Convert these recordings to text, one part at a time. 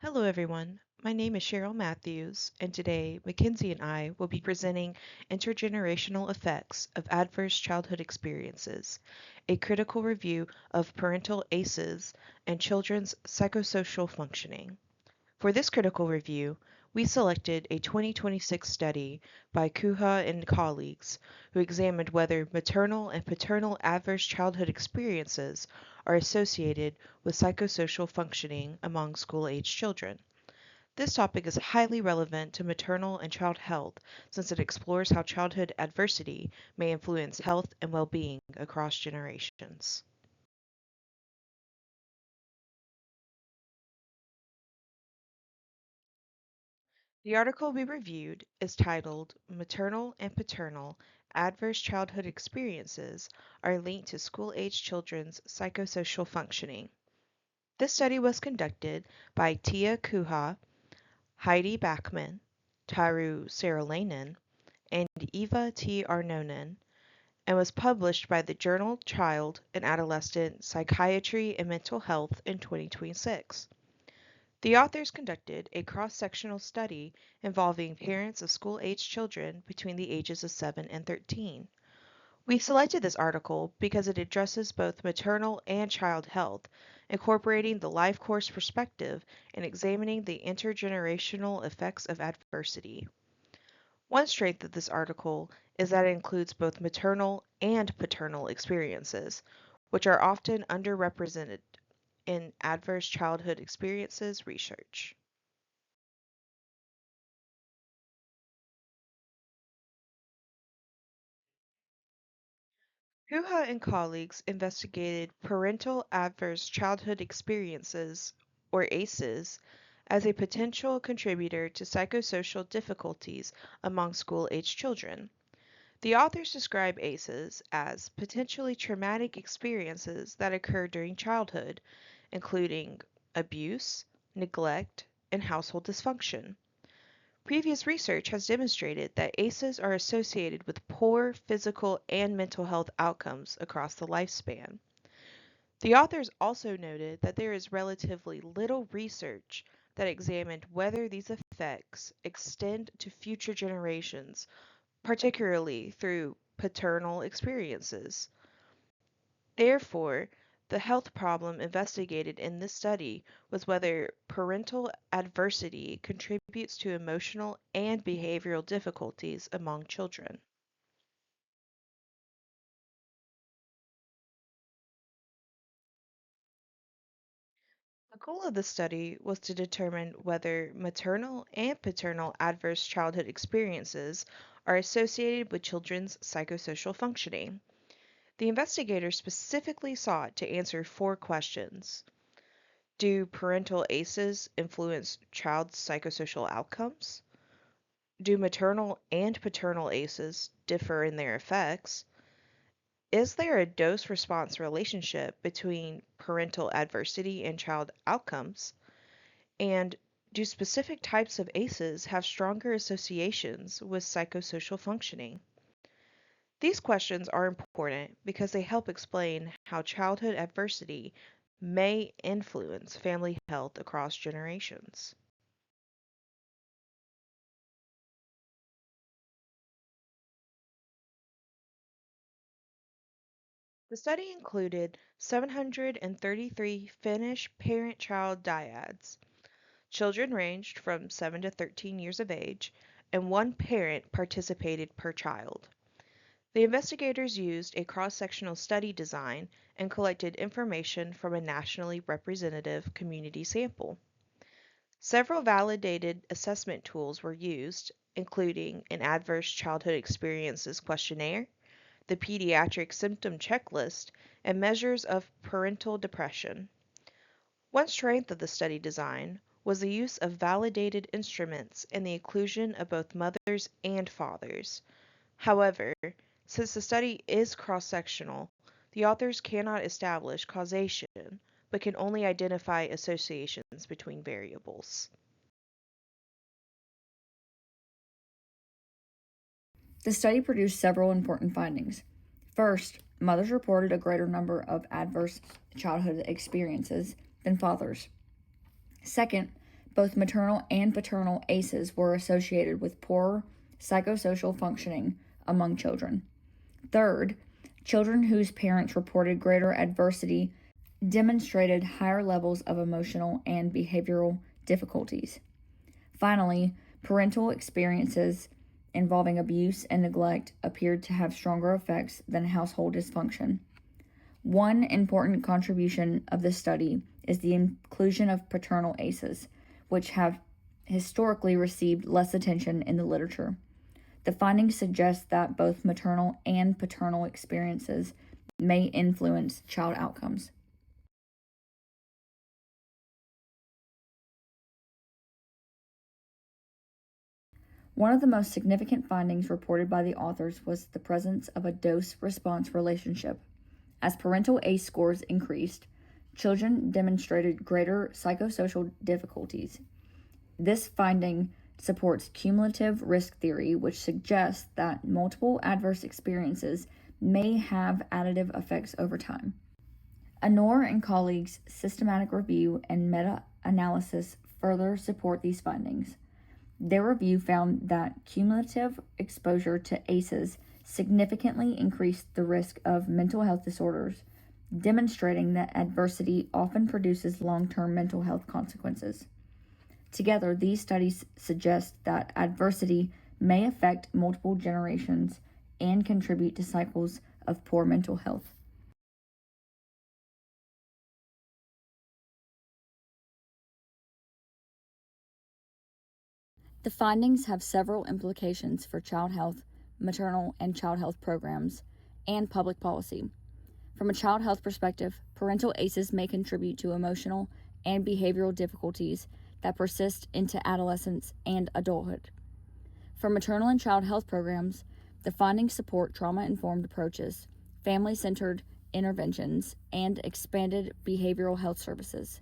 Hello, everyone. My name is Cheryl Matthews, and today Mackenzie and I will be presenting Intergenerational Effects of Adverse Childhood Experiences, a critical review of parental ACEs and children's psychosocial functioning. For this critical review, we selected a 2026 study by Kuha and colleagues who examined whether maternal and paternal adverse childhood experiences are associated with psychosocial functioning among school-age children. This topic is highly relevant to maternal and child health since it explores how childhood adversity may influence health and well-being across generations. The article we reviewed is titled Maternal and Paternal Adverse Childhood Experiences Are Linked to School-Age Children's Psychosocial Functioning. This study was conducted by Tia Kuha, Heidi Bachman, Taru Saralainen, and Eva T. Arnonen, and was published by the journal Child and Adolescent Psychiatry and Mental Health in 2026. The authors conducted a cross-sectional study involving parents of school-aged children between the ages of 7 and 13. We selected this article because it addresses both maternal and child health, incorporating the life course perspective and examining the intergenerational effects of adversity. One strength of this article is that it includes both maternal and paternal experiences, which are often underrepresented in adverse childhood experiences research. Kuha and colleagues investigated parental adverse childhood experiences, or ACEs, as a potential contributor to psychosocial difficulties among school-age children. The authors describe ACEs as potentially traumatic experiences that occur during childhood, including abuse, neglect, and household dysfunction. Previous research has demonstrated that ACEs are associated with poor physical and mental health outcomes across the lifespan. The authors also noted that there is relatively little research that examined whether these effects extend to future generations, particularly through paternal experiences. Therefore, the health problem investigated in this study was whether parental adversity contributes to emotional and behavioral difficulties among children. The goal of the study was to determine whether maternal and paternal adverse childhood experiences are associated with children's psychosocial functioning. The investigators specifically sought to answer four questions. Do parental ACEs influence child's psychosocial outcomes? Do maternal and paternal ACEs differ in their effects? Is there a dose response relationship between parental adversity and child outcomes? And do specific types of ACEs have stronger associations with psychosocial functioning? These questions are important because they help explain how childhood adversity may influence family health across generations. The study included 733 Finnish parent-child dyads. Children ranged from 7 to 13 years of age, and one parent participated per child. The investigators used a cross-sectional study design and collected information from a nationally representative community sample. Several validated assessment tools were used, including an adverse childhood experiences questionnaire, the pediatric symptom checklist, and measures of parental depression. One strength of the study design was the use of validated instruments and the inclusion of both mothers and fathers. However, since the study is cross-sectional, the authors cannot establish causation, but can only identify associations between variables. The study produced several important findings. First, mothers reported a greater number of adverse childhood experiences than fathers. Second, Both maternal and paternal ACEs were associated with poor psychosocial functioning among children. Third, children whose parents reported greater adversity demonstrated higher levels of emotional and behavioral difficulties. Finally, parental experiences involving abuse and neglect appeared to have stronger effects than household dysfunction. One important contribution of this study is the inclusion of paternal ACEs, which have historically received less attention in the literature. The findings suggest that both maternal and paternal experiences may influence child outcomes. One of the most significant findings reported by the authors was the presence of a dose-response relationship. As parental ACE scores increased, children demonstrated greater psychosocial difficulties. This finding supports cumulative risk theory, which suggests that multiple adverse experiences may have additive effects over time. Anor and colleagues' systematic review and meta-analysis further support these findings. Their review found that cumulative exposure to ACEs significantly increased the risk of mental health disorders, demonstrating that adversity often produces long-term mental health consequences. Together, these studies suggest that adversity may affect multiple generations and contribute to cycles of poor mental health. The findings have several implications for child health, maternal and child health programs, and public policy. From a child health perspective, parental ACEs may contribute to emotional and behavioral difficulties that persist into adolescence and adulthood. For maternal and child health programs, the findings support trauma-informed approaches, family-centered interventions, and expanded behavioral health services.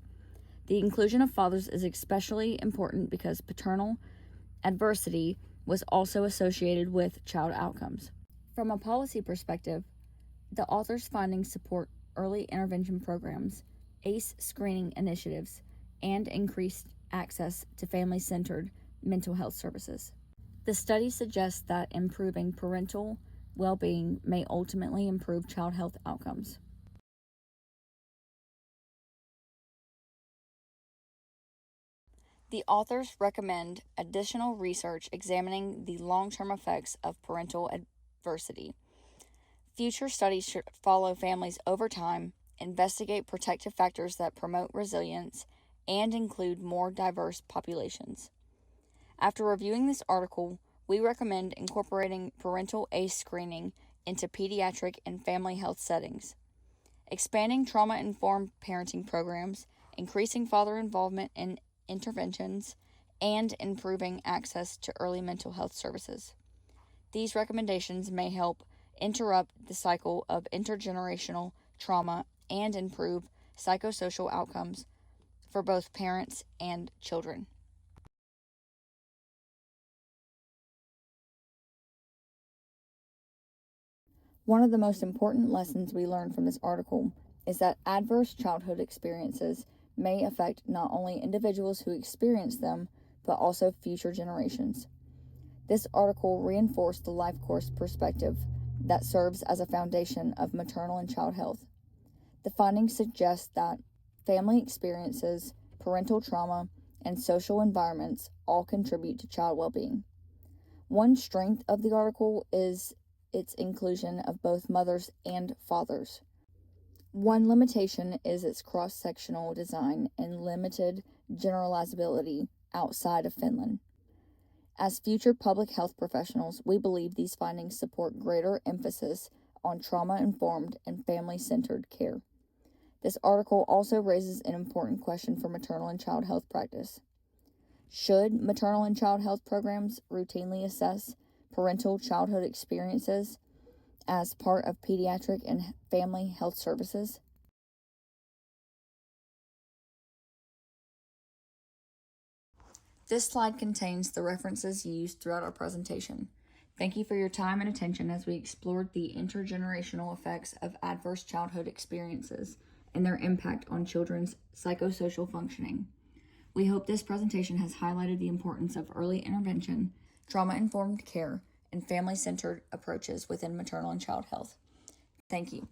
The inclusion of fathers is especially important because paternal adversity was also associated with child outcomes. From a policy perspective, the author's findings support early intervention programs, ACE screening initiatives, and increased access to family-centered mental health services. The study suggests that improving parental well-being may ultimately improve child health outcomes. The authors recommend additional research examining the long-term effects of parental adversity. Future studies should follow families over time, investigate protective factors that promote resilience, and include more diverse populations. After reviewing this article, we recommend incorporating parental ACE screening into pediatric and family health settings, expanding trauma-informed parenting programs, increasing father involvement in interventions, and improving access to early mental health services. These recommendations may help interrupt the cycle of intergenerational trauma and improve psychosocial outcomes for both parents and children. One of the most important lessons we learned from this article is that adverse childhood experiences may affect not only individuals who experience them, but also future generations. This article reinforced the life course perspective that serves as a foundation of maternal and child health. The findings suggest that family experiences, parental trauma, and social environments all contribute to child well-being. One strength of the article is its inclusion of both mothers and fathers. One limitation is its cross-sectional design and limited generalizability outside of Finland. As future public health professionals, we believe these findings support greater emphasis on trauma-informed and family-centered care. This article also raises an important question for maternal and child health practice. Should maternal and child health programs routinely assess parental childhood experiences as part of pediatric and family health services? This slide contains the references used throughout our presentation. Thank you for your time and attention as we explored the intergenerational effects of adverse childhood experiences and their impact on children's psychosocial functioning. We hope this presentation has highlighted the importance of early intervention, trauma-informed care, and family-centered approaches within maternal and child health. Thank you.